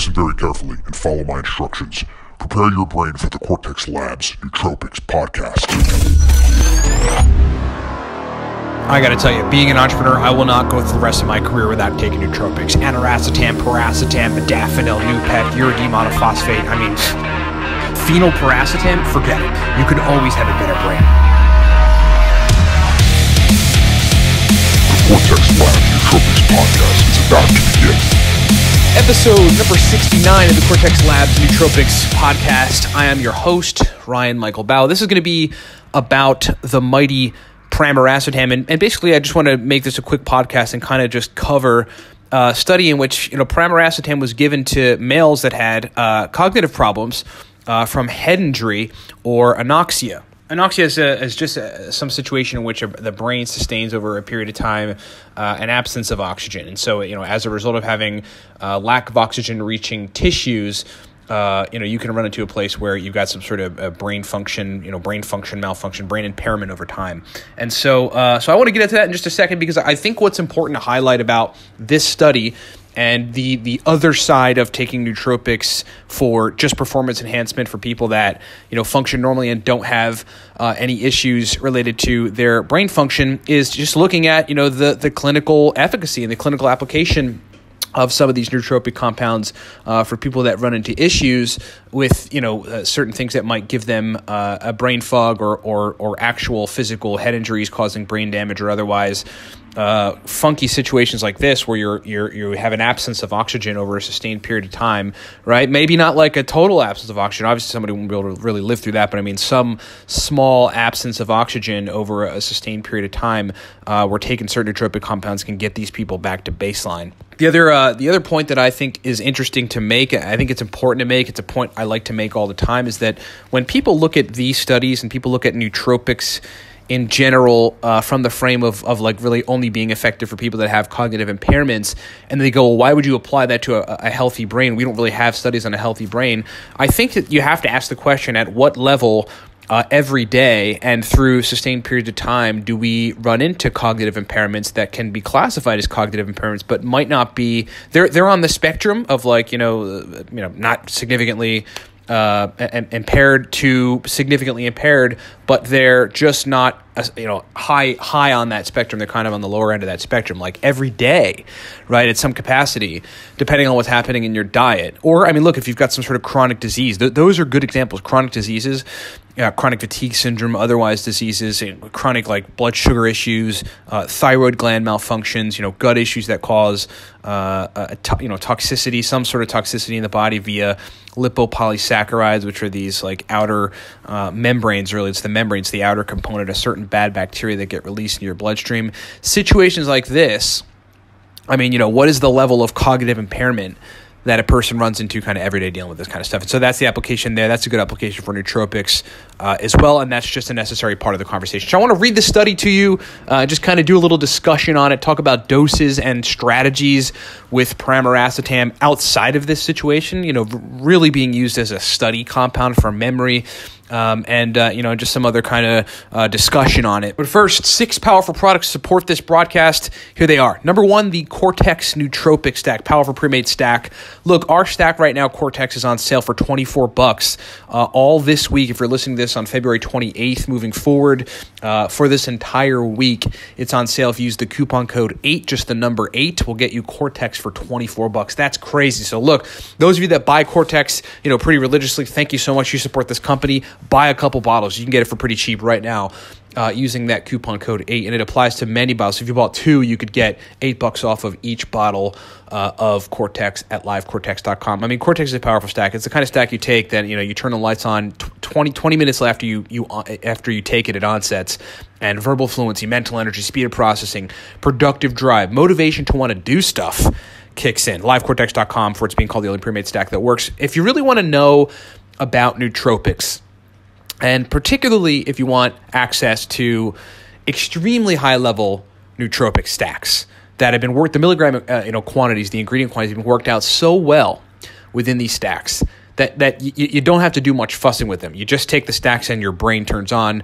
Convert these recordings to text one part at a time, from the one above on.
Listen very carefully and follow my instructions. Prepare your brain for the Cortex Labs Nootropics podcast. I gotta tell you, being an entrepreneur, I will not go through the rest of my career without taking nootropics. Pramiracetam, Piracetam, Modafinil, Nupep, uridine monophosphate. I mean, phenylpiracetam, forget it. You can always have a better brain. The Cortex Labs Nootropics podcast is about to begin. Episode number 69 of the Cortex Labs Nootropics podcast. I am your host, Ryan Michael Bao. This is going to be about the mighty Pramiracetam, and basically I just want to make this a quick podcast and kind of just cover a study in which Pramiracetam was given to males that had cognitive problems from head injury or anoxia. Anoxia is just some situation in which the brain sustains over a period of time an absence of oxygen. And so, as a result of having lack of oxygen reaching tissues, you can run into a place where you've got some sort of brain function malfunction, brain impairment over time. And so I want to get into that in just a second, because I think what's important to highlight about this study and the other side of taking nootropics for just performance enhancement for people that function normally and don't have any issues related to their brain function is just looking at the clinical efficacy and the clinical application of some of these nootropic compounds for people that run into issues with certain things that might give them a brain fog or actual physical head injuries causing brain damage or otherwise. Funky situations like this where you have an absence of oxygen over a sustained period of time, right? Maybe not like a total absence of oxygen. Obviously, somebody won't be able to really live through that, but I mean some small absence of oxygen over a sustained period of time where taking certain nootropic compounds can get these people back to baseline. The other point that I think is interesting to make, I think it's important to make, it's a point I like to make all the time, is that when people look at these studies and people look at nootropics in general, from the frame of like really only being effective for people that have cognitive impairments, and they go, well, why would you apply that to a healthy brain? We don't really have studies on a healthy brain. I think that you have to ask the question, at what level every day and through sustained periods of time do we run into cognitive impairments that can be classified as cognitive impairments but might not be, they're on the spectrum of like not significantly impaired to significantly impaired, but they're just not high on that spectrum. They're kind of on the lower end of that spectrum, like every day, right, at some capacity, depending on what's happening in your diet. Or, I mean, look, if you've got some sort of chronic disease, those are good examples. Chronic diseases, chronic fatigue syndrome, otherwise diseases, chronic like blood sugar issues, thyroid gland malfunctions, gut issues that cause toxicity, some sort of toxicity in the body via lipopolysaccharides, which are these like outer membranes. Really, it's the membranes, the outer component of certain bad bacteria that get released in your bloodstream. Situations like this, I mean, what is the level of cognitive impairment that a person runs into kind of every day dealing with this kind of stuff? And so that's the application there. That's a good application for nootropics as well, and that's just a necessary part of the conversation. So I want to read the study to you, just kind of do a little discussion on it, talk about doses and strategies with Pramiracetam outside of this situation, really being used as a study compound for memory, and just some other kind of discussion on it. But first, 6 powerful products support this broadcast. Here they are. Number 1, the Cortex Nootropic Stack, powerful pre-made stack. Look, our stack right now, Cortex, is on sale for $24 all this week. If you're listening to this on February 28th, moving forward for this entire week, it's on sale. If you use the coupon code 8, just the number 8, will get you Cortex for $24. That's crazy. So look, those of you that buy Cortex, pretty religiously, thank you so much. You support this company. Buy a couple bottles. You can get it for pretty cheap right now using that coupon code 8, and it applies to many bottles. So if you bought 2, you could get $8 off of each bottle of Cortex at livecortex.com. I mean, Cortex is a powerful stack. It's the kind of stack you take that you turn the lights on 20 minutes after you take it, onsets, and verbal fluency, mental energy, speed of processing, productive drive, motivation to want to do stuff kicks in. livecortex.com for it's being called the only pre-made stack that works. If you really want to know about nootropics, and particularly if you want access to extremely high-level nootropic stacks that have been worked, the milligram quantities, the ingredient quantities have been worked out so well within these stacks that you don't have to do much fussing with them. You just take the stacks and your brain turns on.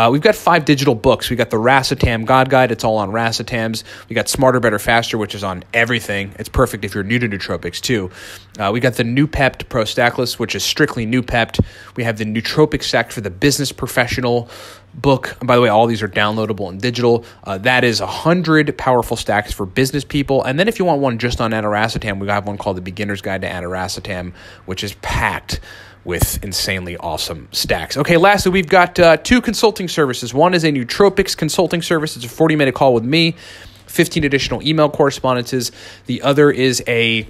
We've got 5 digital books. We got the Racetam God Guide. It's all on racetams. We got Smarter, Better, Faster, which is on everything. It's perfect if you're new to nootropics too. We got the Noopept Pro Stack List, which is strictly Noopept. We have the Nootropics Stack for the business professional book. And by the way, all these are downloadable and digital. That is 100 powerful stacks for business people. And then if you want one just on aniracetam, we have one called the Beginner's Guide to Aniracetam, which is packed with insanely awesome stacks. Okay, lastly, we've got 2 consulting services. One is a nootropics consulting service. It's a 40-minute call with me, 15 additional email correspondences. The other is a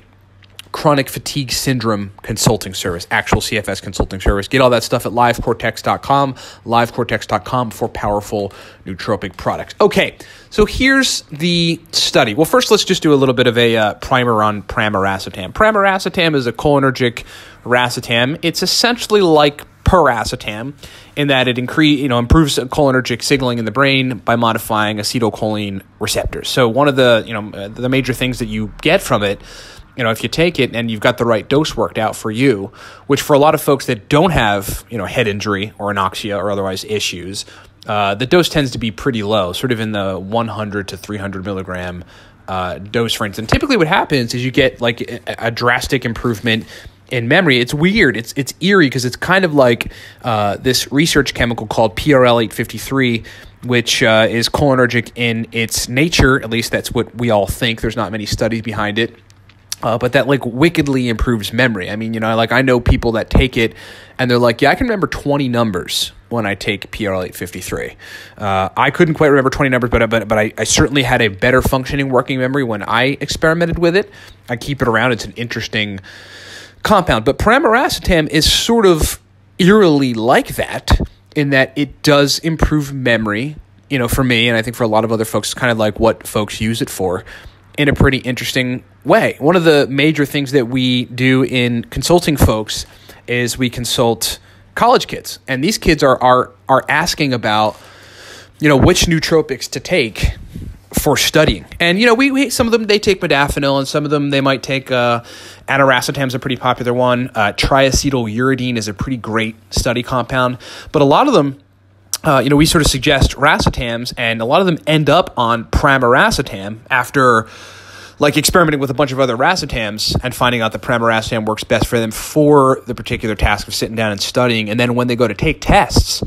chronic fatigue syndrome consulting service, actual CFS consulting service. Get all that stuff at livecortex.com, livecortex.com for powerful nootropic products. Okay, so here's the study. Well, first, let's just do a little bit of a primer on Pramiracetam. Pramiracetam is a cholinergic racetam. It's essentially like Pramiracetam in that it improves cholinergic signaling in the brain by modifying acetylcholine receptors. So one of the major things that you get from it, if you take it and you've got the right dose worked out for you, which for a lot of folks that don't have, head injury or anoxia or otherwise issues, the dose tends to be pretty low, sort of in the 100 to 300 milligram dose range. And typically what happens is you get like a drastic improvement in memory. It's weird. It's eerie because it's kind of like this research chemical called PRL853, which is cholinergic in its nature. At least that's what we all think. There's not many studies behind it. But that wickedly improves memory. I mean, I know people that take it and they're like, yeah, I can remember 20 numbers when I take PRL853. I couldn't quite remember 20 numbers, but I certainly had a better functioning working memory when I experimented with it. I keep it around. It's an interesting compound. But Pramiracetam is sort of eerily like that in that it does improve memory, for me, and I think for a lot of other folks, it's kind of like what folks use it for, in a pretty interesting way. One of the major things that we do in consulting folks is we consult college kids. And these kids are asking about, which nootropics to take for studying. And, we some of them, they take modafinil, and some of them, they might take aniracetam is a pretty popular one. Triacetyluridine is a pretty great study compound. But a lot of them, we sort of suggest racetams, and a lot of them end up on Pramiracetam after experimenting with a bunch of other racetams and finding out that Pramiracetam works best for them for the particular task of sitting down and studying. And then when they go to take tests,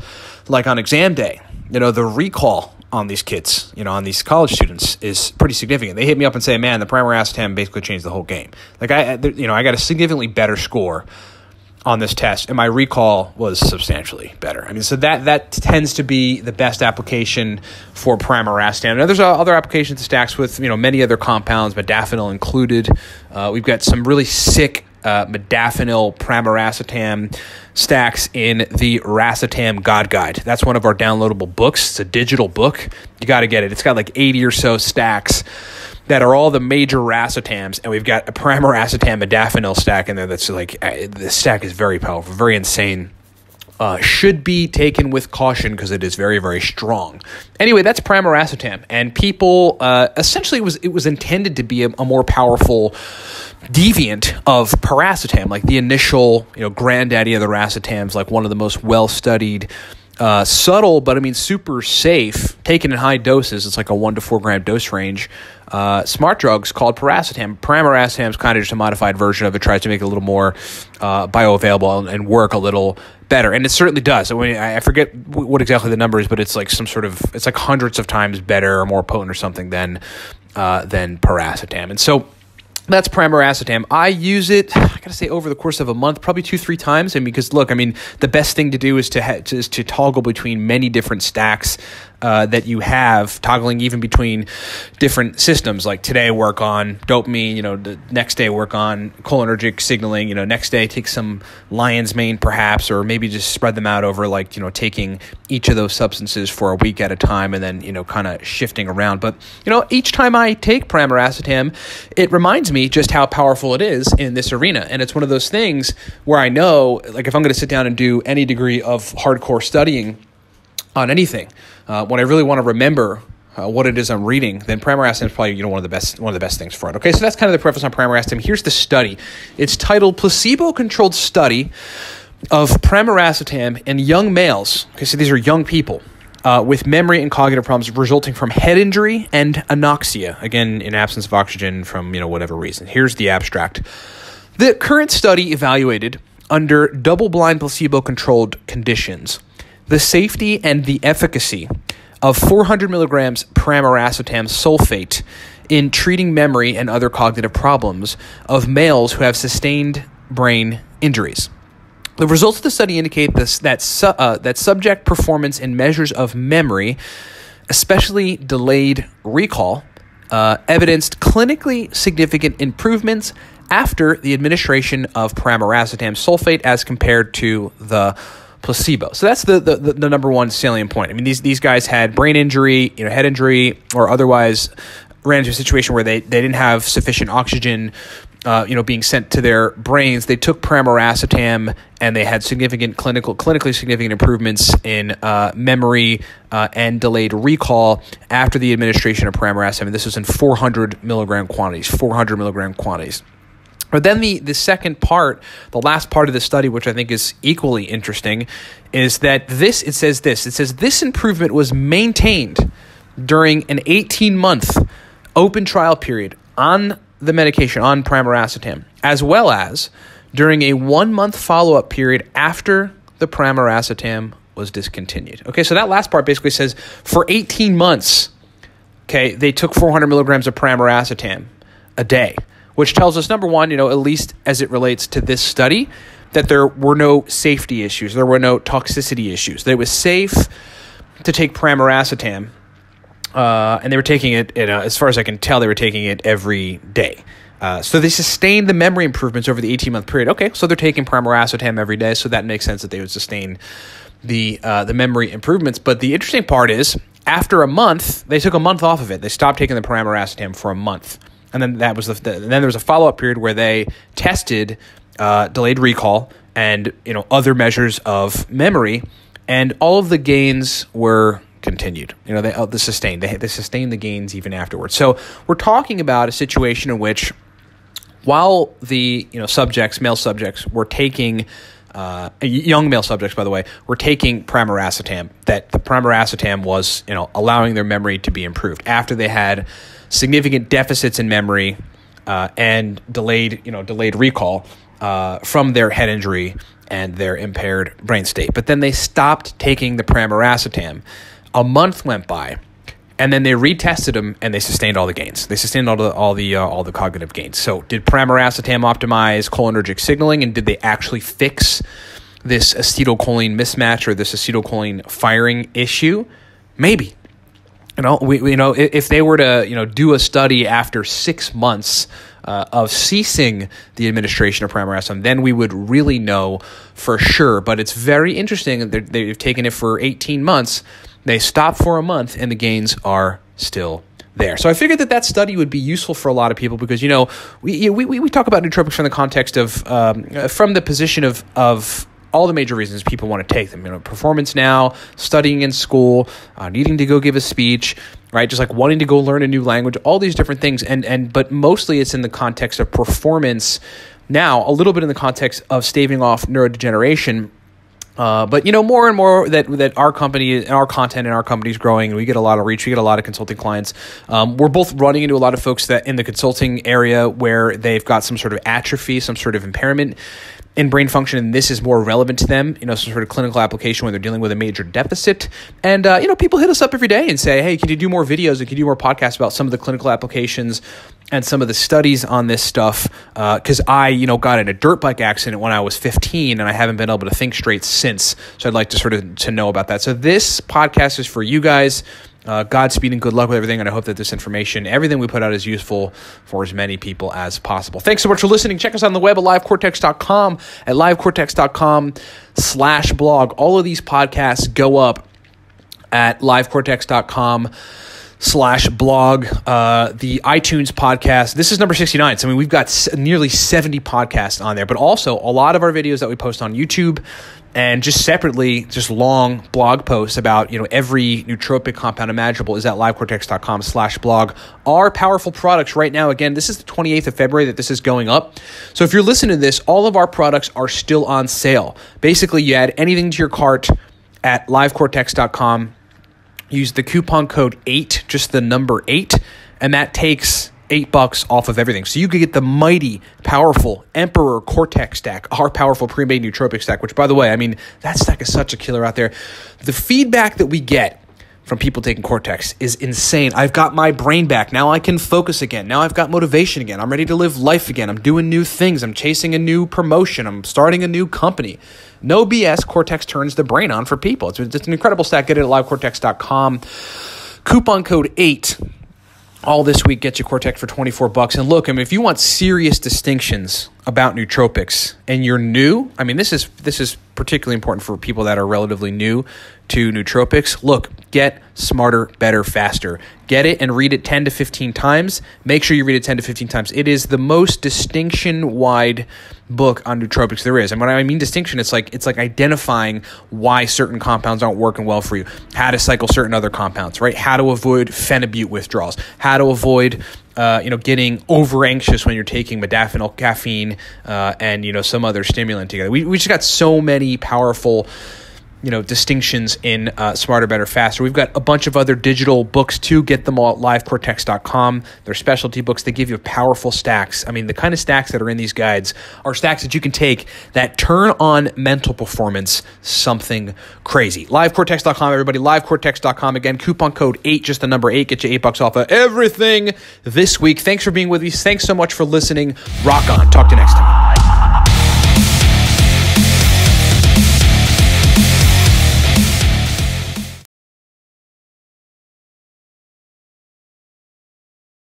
like on exam day, the recall on these kids, on these college students is pretty significant. They hit me up and say, man, the Pramiracetam basically changed the whole game. I got a significantly better score on this test, and my recall was substantially better. I mean, so that tends to be the best application for Pramiracetam. Now, there's other applications to stacks with many other compounds, modafinil included. We've got some really sick modafinil Pramiracetam stacks in the Racetam God Guide. That's one of our downloadable books. It's a digital book. You got to get it. It's got 80 or so stacks that are all the major racetams, and we've got a Pramiracetam modafinil stack in there that's the stack is very powerful, very insane. Should be taken with caution because it is very, very strong. Anyway, that's Pramiracetam, and people essentially it was intended to be a more powerful deviant of Piracetam, like the initial granddaddy of the racetams, like one of the most well-studied. Subtle, but super safe, taken in high doses. It's like a 1 to 4 gram dose range. Smart drugs called Piracetam. Pramiracetam is kind of just a modified version of it, tries to make it a little more bioavailable and work a little better. And it certainly does. I forget what exactly the number is, but it's it's like hundreds of times better or more potent or something than Piracetam. And so that's Pramiracetam. I use it, I gotta say, over the course of a month, probably 2-3 times. And because, look, the best thing to do is to toggle between many different stacks that you have, toggling even between different systems. Like today, work on dopamine. The next day, work on cholinergic signaling. Next day, take some lion's mane, perhaps, or maybe just spread them out over taking each of those substances for a week at a time, and then kind of shifting around. But each time I take Pramiracetam, it reminds me just how powerful it is in this arena. And it's one of those things where I know, if I'm going to sit down and do any degree of hardcore studying on anything, when I really want to remember what it is I'm reading, then Pramiracetam is probably one of the best things for it. Okay, so that's kind of the preface on Pramiracetam. Here's the study. It's titled "Placebo-Controlled Study of Pramiracetam in Young Males." Okay, so these are young people with memory and cognitive problems resulting from head injury and anoxia. Again, in absence of oxygen from whatever reason. Here's the abstract. The current study evaluated under double-blind placebo-controlled conditions the safety and the efficacy of 400 milligrams Pramiracetam sulfate in treating memory and other cognitive problems of males who have sustained brain injuries. The results of the study indicate that subject performance in measures of memory, especially delayed recall, evidenced clinically significant improvements after the administration of Pramiracetam sulfate as compared to the placebo. So that's the number one salient point. I mean, these guys had brain injury, head injury, or otherwise ran into a situation where they didn't have sufficient oxygen, being sent to their brains. They took Pramiracetam and they had clinically significant improvements in memory and delayed recall after the administration of Pramiracetam. And this was in 400 milligram quantities. But then the second part, the last part of the study, which I think is equally interesting, is that it says this improvement was maintained during an 18-month open trial period on the medication, on Pramiracetam, as well as during a 1-month follow-up period after the Pramiracetam was discontinued. Okay, so that last part basically says for 18 months, okay, they took 400 milligrams of Pramiracetam a day, which tells us, number one, at least as it relates to this study, that there were no safety issues, there were no toxicity issues, that it was safe to take Pramiracetam, and they were taking it, as far as I can tell, they were taking it every day. So they sustained the memory improvements over the 18-month period. Okay, so they're taking Pramiracetam every day, so that makes sense that they would sustain the memory improvements. But the interesting part is, after a month, they took a month off of it. They stopped taking the Pramiracetam for a month. And then that was then there was a follow-up period where they tested delayed recall and other measures of memory, and all of the gains were continued. They sustained the gains even afterwards. So we're talking about a situation in which, while the male subjects were taking young male subjects, by the way, were taking Pramiracetam, that the Pramiracetam was allowing their memory to be improved after they had significant deficits in memory and delayed recall from their head injury and their impaired brain state. But then they stopped taking the Pramiracetam. A month went by, and then they retested them, and they sustained all the gains. They sustained all the cognitive gains. So, did Pramiracetam optimize cholinergic signaling, and did they actually fix this acetylcholine mismatch or this acetylcholine firing issue? Maybe. If they were to do a study after 6 months of ceasing the administration of Pramiracetam, then we would really know for sure. But it's very interesting that they've taken it for 18 months. They stopped for a month, and the gains are still there. So I figured that study would be useful for a lot of people because, we talk about nootropics from the context of, from the position of all the major reasons people want to take them. Performance now, studying in school, needing to go give a speech, right? Just like wanting to go learn a new language, all these different things. But mostly it's in the context of performance now, a little bit in the context of staving off neurodegeneration. But more and more that our company and our content and our company is growing, and we get a lot of reach, we get a lot of consulting clients. We're both running into a lot of folks that in the consulting area where they've got some sort of atrophy, some sort of impairment in brain function, and this is more relevant to them, some sort of clinical application where they're dealing with a major deficit. And, people hit us up every day and say, hey, can you do more videos and can you do more podcasts about some of the clinical applications and some of the studies on this stuff? Because I, got in a dirt bike accident when I was 15 and I haven't been able to think straight since. So I'd like to know about that. So this podcast is for you guys. Godspeed and good luck with everything, and I hope that this information, everything we put out, is useful for as many people as possible. Thanks so much for listening. Check us out on the web at livecortex.com, at livecortex.com/blog. All of these podcasts go up at livecortex.com/blog. The iTunes podcast, this is number 69. So, we've got nearly 70 podcasts on there, but also a lot of our videos that we post on YouTube And just separately, just long blog posts about, every nootropic compound imaginable is at livecortex.com/blog. Our powerful products right now, again, this is the 28th of February that this is going up. So if you're listening to this, all of our products are still on sale. Basically, you add anything to your cart at livecortex.com, use the coupon code 8, just the number 8, and that takes $8 off of everything. So you could get the mighty, powerful Emperor Cortex stack, our powerful pre-made nootropic stack, which, by the way, that stack is such a killer out there. The feedback that we get from people taking Cortex is insane. I've got my brain back. Now I can focus again. Now I've got motivation again. I'm ready to live life again. I'm doing new things. I'm chasing a new promotion. I'm starting a new company. No BS, Cortex turns the brain on for people. It's an incredible stack. Get it at livecortex.com. Coupon code 8. All this week gets you Cortex for $24. And look, if you want serious distinctions about nootropics and you're new, this is particularly important for people that are relatively new to nootropics. Look, get smarter, better, faster. Get it and read it 10 to 15 times. Make sure you read it 10 to 15 times. It is the most distinction-wide book on nootropics there is. And when I mean distinction, it's like identifying why certain compounds aren't working well for you, how to cycle certain other compounds, right? How to avoid phenibut withdrawals, how to avoid getting over anxious when you're taking modafinil, caffeine, and some other stimulant together. We just got so many powerful distinctions in Smarter, Better, Faster. We've got a bunch of other digital books too. Get them all at livecortex.com. They're specialty books. They give you powerful stacks. The kind of stacks that are in these guides are stacks that you can take that turn on mental performance something crazy. Livecortex.com, everybody. Livecortex.com. Again, coupon code 8, just the number 8. Get you $8 off of everything this week. Thanks for being with me. Thanks so much for listening. Rock on. Talk to you next time.